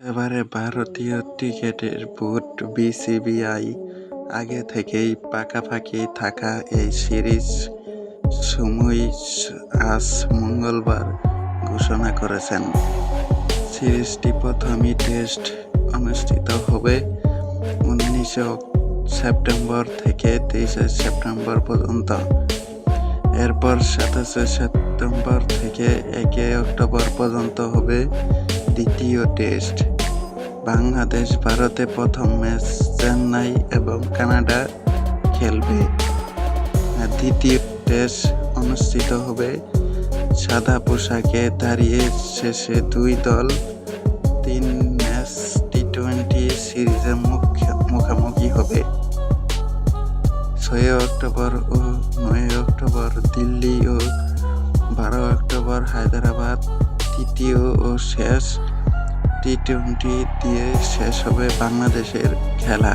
এবারে ভারতীয় ক্রিকেটের বোর্ড বিসিসিআই আগে থেকেই পাকাপাকি থাকা এই সিরিজ সময় আজ মঙ্গলবার ঘোষণা করেছেন। সিরিজটি প্রথমই টেস্ট অনুষ্ঠিত হবে 19 সেপ্টেম্বর থেকে 23 সেপ্টেম্বর পর্যন্ত। এরপর 27 সেপ্টেম্বর থেকে 1 অক্টোবর পর্যন্ত হবে দ্বিতীয় টেস্ট। বাংলাদেশ ভারতে প্রথম ম্যাচ চেন্নাই এবং কানাডা খেলবে। দ্বিতীয় টেস্ট অনুষ্ঠিত হবে সাদা পোশাকে দাঁড়িয়ে। শেষে দুই দল 3 ম্যাচ টি-20 সিরিজে মুখোমুখি হবে। 6 অক্টোবর ও 9 অক্টোবর দিল্লি ও 12 অক্টোবর হায়দ্রাবাদ। তৃতীয় ও শেষ টি-20 দিয়ে শেষ হবে বাংলাদেশের খেলা।